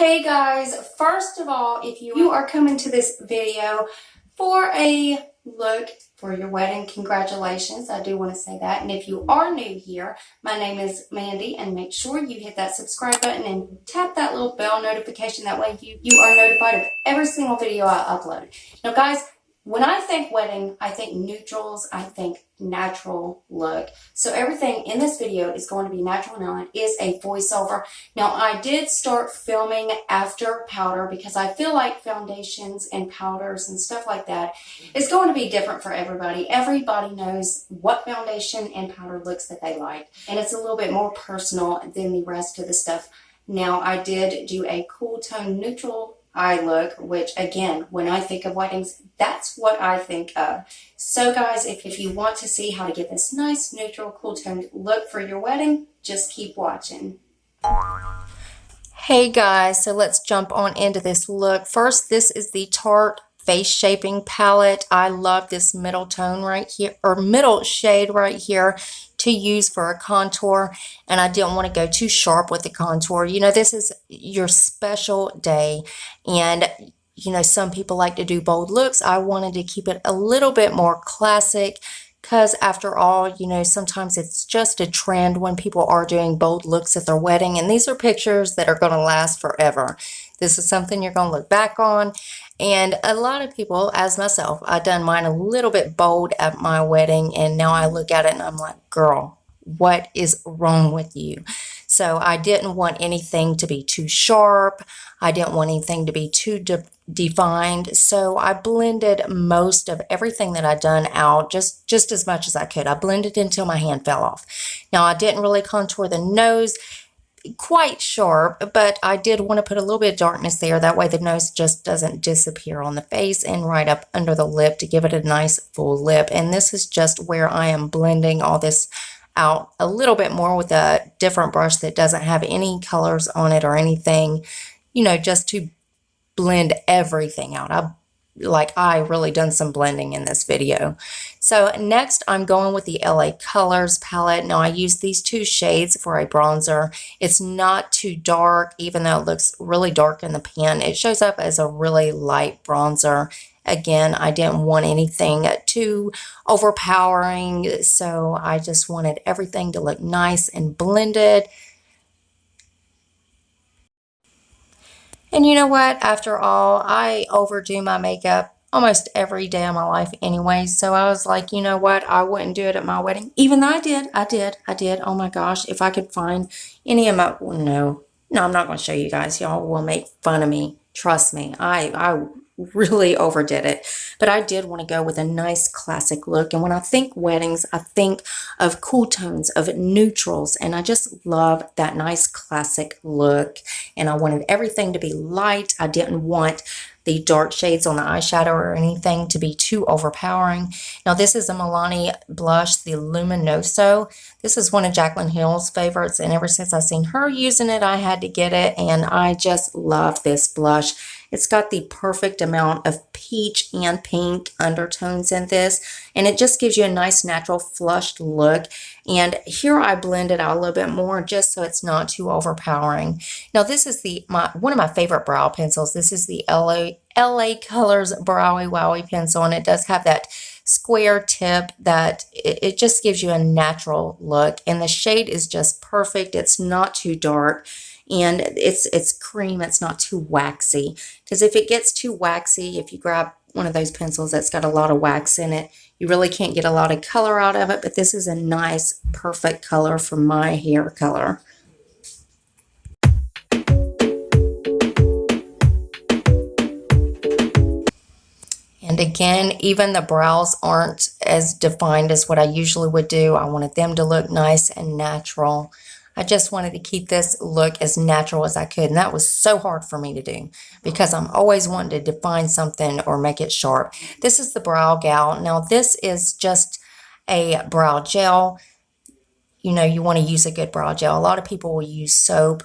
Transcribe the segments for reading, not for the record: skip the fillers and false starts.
Hey guys, first of all, if you are coming to this video for a look for your wedding, congratulations. I do want to say that. And if you are new here, my name is Mandy, and make sure you hit that subscribe button and tap that little bell notification. That way you are notified of every single video I upload. Now guys, when I think wedding, I think neutrals, I think natural look. So everything in this video is going to be natural. Now it is a voiceover. Now I did start filming after powder because I feel like foundations and powders and stuff like that is going to be different for everybody. Everybody knows what foundation and powder looks that they like. And it's a little bit more personal than the rest of the stuff. Now I did do a cool tone neutral eye look, which again, when I think of weddings, that's what I think of. So guys, if you want to see how to get this nice neutral cool toned look for your wedding, just keep watching. Hey guys, so let's jump on into this look. First, this is the Tarte Face Shaping Palette. I love this middle tone right here, or middle shade right here, to use for a contour, and I didn't want to go too sharp with the contour. You know, this is your special day, and you know, some people like to do bold looks. I wanted to keep it a little bit more classic because after all, you know, sometimes it's just a trend when people are doing bold looks at their wedding, and these are pictures that are going to last forever. This is something you're going to look back on. And a lot of people, as myself, I've done mine a little bit bold at my wedding, and now I look at it and I'm like, girl, what is wrong with you? So I didn't want anything to be too sharp. I didn't want anything to be too defined. So I blended most of everything that I'd done out just as much as I could. I blended until my hand fell off. Now I didn't really contour the nose quite sharp, but I did want to put a little bit of darkness there. That way the nose just doesn't disappear on the face, and right up under the lip to give it a nice full lip. And this is just where I am blending all this out a little bit more with a different brush that doesn't have any colors on it or anything, you know, just to blend everything out. I really done some blending in this video. So next I'm going with the LA Colors palette. Now I use these two shades for a bronzer. It's not too dark, even though it looks really dark in the pan. It shows up as a really light bronzer. Again, I didn't want anything too overpowering, so I just wanted everything to look nice and blended. And you know what? After all, I overdo my makeup almost every day of my life anyway. So I was like, you know what? I wouldn't do it at my wedding. Even though I did. Oh my gosh. If I could find any of my, no, I'm not going to show you guys. Y'all will make fun of me. Trust me. I really overdid it. But I did want to go with a nice classic look. And when I think weddings, I think of cool tones, of neutrals. And I just love that nice classic look. And I wanted everything to be light. I didn't want the dark shades on the eyeshadow or anything to be too overpowering. Now this is a Milani blush, the Luminoso. This is one of Jaclyn Hill's favorites, and ever since I've seen her using it, I had to get it, and I just love this blush. It's got the perfect amount of peach and pink undertones in this, and it just gives you a nice natural flushed look. And here I blend it out a little bit more just so it's not too overpowering. Now this is one of my favorite brow pencils. This is the LA Colors Browy Wowie pencil, and it does have that square tip that it just gives you a natural look, and the shade is just perfect. It's not too dark, and it's cream. It's not too waxy, because if it gets too waxy, if you grab one of those pencils that's got a lot of wax in it, you really can't get a lot of color out of it. But this is a nice perfect color for my hair color. And again, even the brows aren't as defined as what I usually would do. I wanted them to look nice and natural. I just wanted to keep this look as natural as I could. And that was so hard for me to do because I'm always wanting to define something or make it sharp. This is the Brow Gal. Now this is just a brow gel. You know, you want to use a good brow gel. A lot of people will use soap,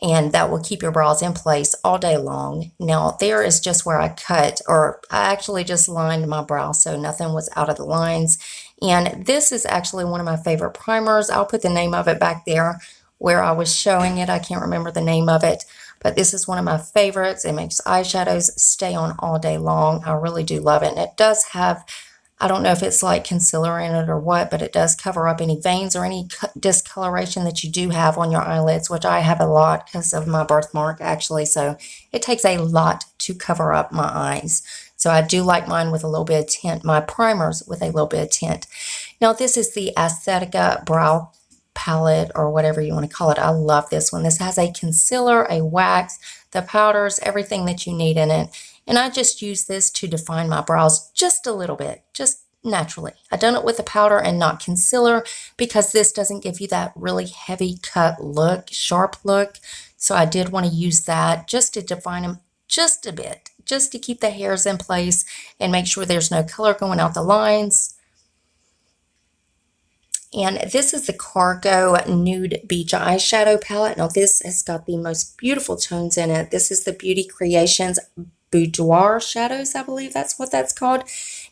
and that will keep your brows in place all day long. Now there is just where I cut, or I actually just lined my brow so nothing was out of the lines. And this is actually one of my favorite primers. I'll put the name of it back there where I was showing it. I can't remember the name of it, but this is one of my favorites. It makes eyeshadows stay on all day long. I really do love it. And it does have, I don't know if it's like concealer in it or what, but it does cover up any veins or any discoloration that you do have on your eyelids, which I have a lot because of my birthmark actually. So it takes a lot to cover up my eyes. So I do like mine with a little bit of tint, my primers with a little bit of tint. Now this is the Aesthetica Brow Palette or whatever you want to call it. I love this one. This has a concealer, a wax, the powders, everything that you need in it. And I just use this to define my brows just a little bit, just naturally. I've done it with the powder and not concealer because this doesn't give you that really heavy cut look, sharp look. So I did want to use that just to define them just a bit, just to keep the hairs in place and make sure there's no color going out the lines. And this is the Cargo Nude Beach Eyeshadow Palette. Now this has got the most beautiful tones in it. This is the Beauty Creations Boudoir Shadows, I believe that's what that's called.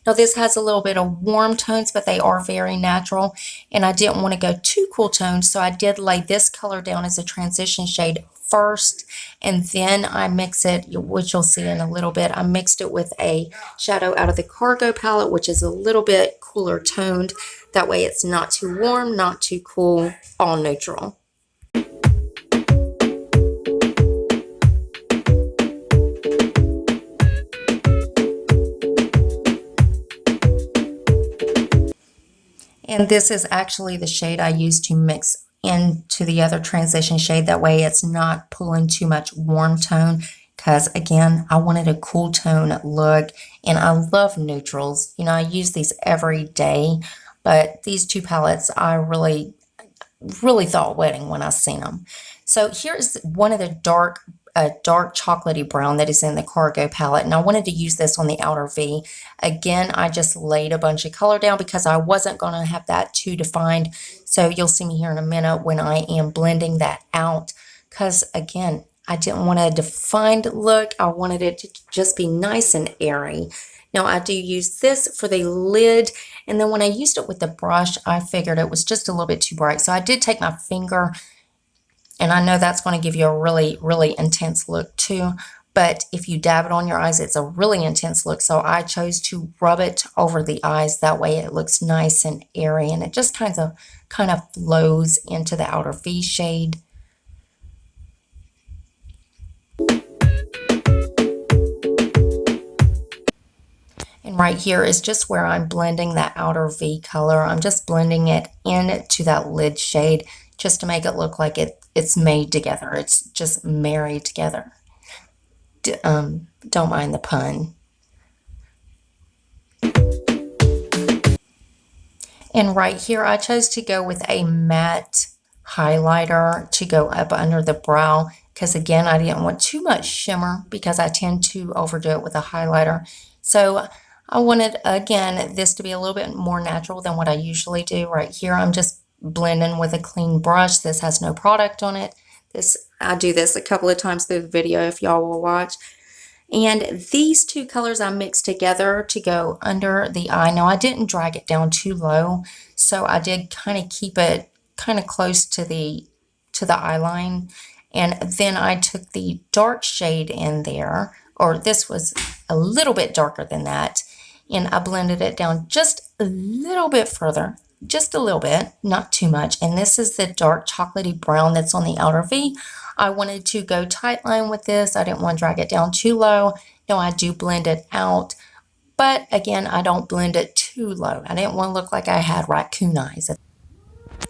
Now this has a little bit of warm tones, but they are very natural. And I didn't want to go too cool tones, so I did lay this color down as a transition shade first, and then I mix it, which you'll see in a little bit. I mixed it with a shadow out of the Cargo palette, which is a little bit cooler toned. That way it's not too warm, not too cool, all neutral. And this is actually the shade I used to mix into the other transition shade. That way it's not pulling too much warm tone, because again, I wanted a cool tone look, and I love neutrals. You know, I use these every day, but these two palettes I really thought wedding when I seen them. So here's one of the dark chocolatey brown that is in the Cargo palette, and I wanted to use this on the outer V. Again, I just laid a bunch of color down because I wasn't going to have that too defined. So you'll see me here in a minute when I am blending that out, because again, I didn't want a defined look. I wanted it to just be nice and airy. Now I do use this for the lid, and then when I used it with the brush, I figured it was just a little bit too bright. So I did take my finger, and I know that's going to give you a really intense look too. But if you dab it on your eyes, it's a really intense look. So I chose to rub it over the eyes. That way it looks nice and airy, and it just kind of flows into the outer V shade. And right here is just where I'm blending that outer V color. I'm just blending it into that lid shade just to make it look like it's made together. It's just married together. Don't mind the pun. And right here, I chose to go with a matte highlighter to go up under the brow, because again, I didn't want too much shimmer because I tend to overdo it with a highlighter. So I wanted, again, this to be a little bit more natural than what I usually do. Right here, I'm just blending with a clean brush. This has no product on it. I do this a couple of times through the video if y'all will watch. And these two colors I mixed together to go under the eye. Now I didn't drag it down too low, so I did kind of keep it kind of close to the eye line. And then I took the dark shade in there, or this was a little bit darker than that, and I blended it down just a little bit further. Just a little bit, not too much. And this is the dark chocolatey brown that's on the outer V. I wanted to go tight line with this. I didn't want to drag it down too low. No, I do blend it out, but again, I don't blend it too low. I didn't want to look like I had raccoon eyes,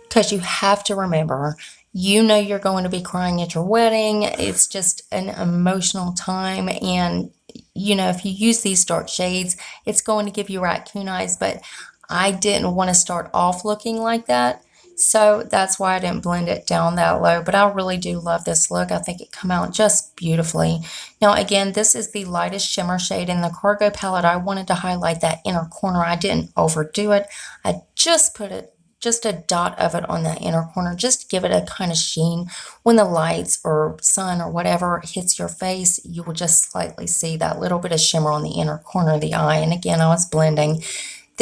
because you have to remember, you know, you're going to be crying at your wedding. It's just an emotional time, and you know, if you use these dark shades, it's going to give you raccoon eyes, but I didn't want to start off looking like that, so that's why I didn't blend it down that low. But I really do love this look. I think it come out just beautifully. Now again, this is the lightest shimmer shade in the Cargo palette. I wanted to highlight that inner corner. I didn't overdo it. I just put just a dot of it on that inner corner, just to give it a kind of sheen. When the lights or sun or whatever hits your face, you will just slightly see that little bit of shimmer on the inner corner of the eye. And again, I was blending.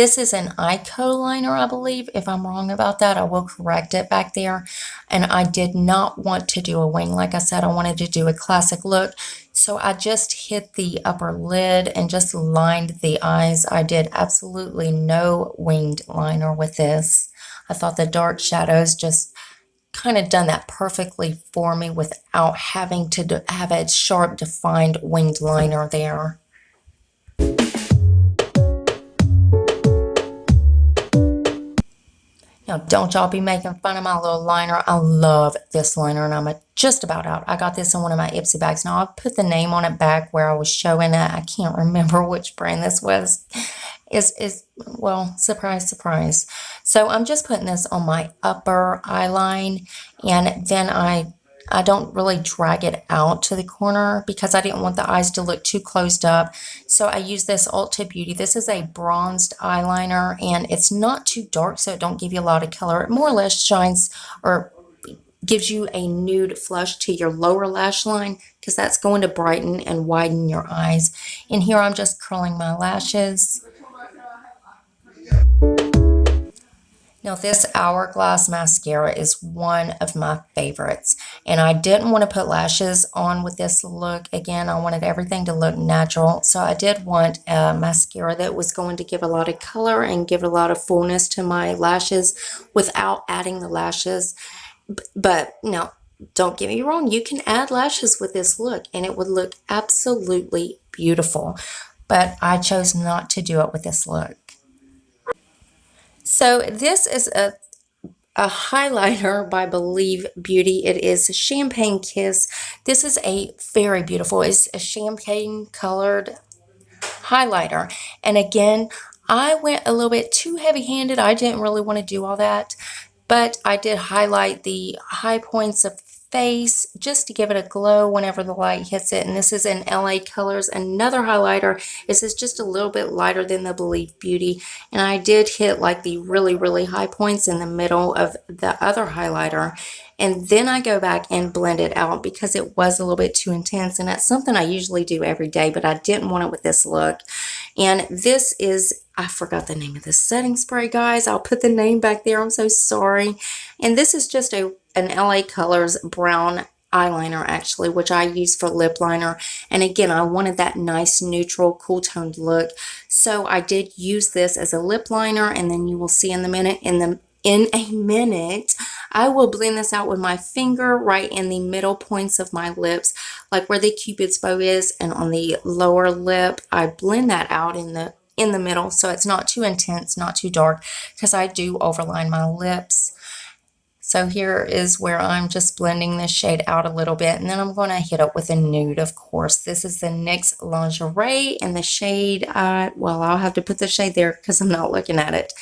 This is an Ico liner, I believe. If I'm wrong about that, I will correct it back there. And I did not want to do a wing. Like I said, I wanted to do a classic look. So I just hit the upper lid and just lined the eyes. I did absolutely no winged liner with this. I thought the dark shadows just kind of done that perfectly for me without having to have a sharp defined winged liner there. Now, don't y'all be making fun of my little liner. I love this liner, and I'm just about out. I got this in one of my Ipsy bags. Now, I'll put the name on it back where I was showing it. I can't remember which brand this was. Well, surprise, surprise. So I'm just putting this on my upper eye line, and then I don't really drag it out to the corner because I didn't want the eyes to look too closed up. So I use this SelfTaught Beauty. This is a bronzed eyeliner, and it's not too dark, so it don't give you a lot of color. It more or less shines or gives you a nude flush to your lower lash line because that's going to brighten and widen your eyes. And here I'm just curling my lashes. Now, this Hourglass mascara is one of my favorites, and I didn't want to put lashes on with this look. Again, I wanted everything to look natural, so I did want a mascara that was going to give a lot of color and give a lot of fullness to my lashes without adding the lashes. But no, don't get me wrong, you can add lashes with this look, and it would look absolutely beautiful, but I chose not to do it with this look. So this is a highlighter by Believe Beauty. It is Champagne Kiss. This is a very beautiful, it's a champagne colored highlighter. And again, I went a little bit too heavy-handed. I didn't really want to do all that, but I did highlight the high points of face just to give it a glow whenever the light hits it. And this is in LA Colors, another highlighter. This is just a little bit lighter than the Believe Beauty, and I did hit like the really high points in the middle of the other highlighter, and then I go back and blend it out because it was a little bit too intense, and that's something I usually do every day, but I didn't want it with this look. And this is, I forgot the name of this setting spray, guys. I'll put the name back there. I'm so sorry. And this is just an LA Colors brown eyeliner, actually, which I use for lip liner. And again, I wanted that nice, neutral, cool toned look. So I did use this as a lip liner, and then you will see in a minute, I will blend this out with my finger right in the middle points of my lips, like where the Cupid's bow is, and on the lower lip, I blend that out in the middle, so it's not too intense, not too dark, because I do overline my lips. So here is where I'm just blending this shade out a little bit, and then I'm going to hit it with a nude, of course. This is the NYX Lingerie, and the shade, well, I'll have to put the shade there because I'm not looking at it.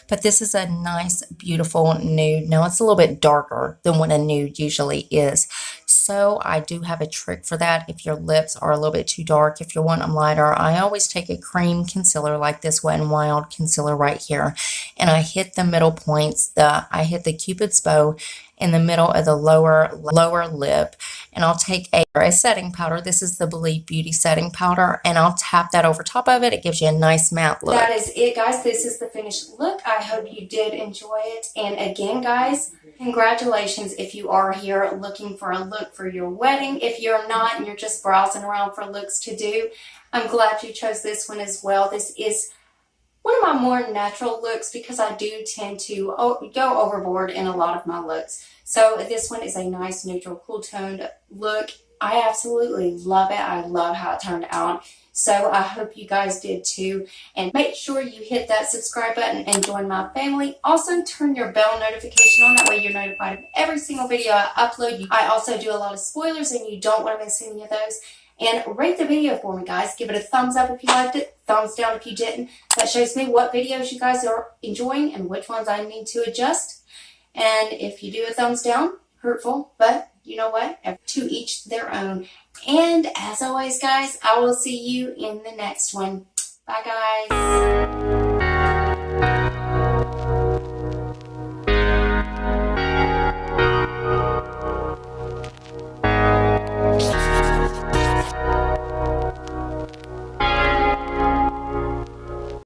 But this is a nice, beautiful nude. Now, it's a little bit darker than what a nude usually is. So I do have a trick for that. If your lips are a little bit too dark, if you want them lighter, I always take a cream concealer like this Wet n Wild concealer right here, and I hit the middle points. I hit the Cupid's bow in the middle of the lower lip, and I'll take a setting powder. This is the Believe Beauty setting powder, and I'll tap that over top of it. It gives you a nice matte look. That is it, guys. This is the finished look. I hope you did enjoy it. And again, guys, congratulations if you are here looking for a look for your wedding. If you're not and you're just browsing around for looks to do, I'm glad you chose this one as well. This is one of my more natural looks because I do tend to go overboard in a lot of my looks. So this one is a nice, neutral, cool toned look. I absolutely love it. I love how it turned out. So I hope you guys did too. And make sure you hit that subscribe button and join my family. Also, turn your bell notification on. That way you're notified of every single video I upload. I also do a lot of spoilers, and you don't want to miss any of those. And rate the video for me, guys. Give it a thumbs up if you liked it, thumbs down if you didn't. That shows me what videos you guys are enjoying and which ones I need to adjust. And if you do a thumbs down, hurtful, but you know what? To each their own. And as always, guys, I will see you in the next one. Bye, guys.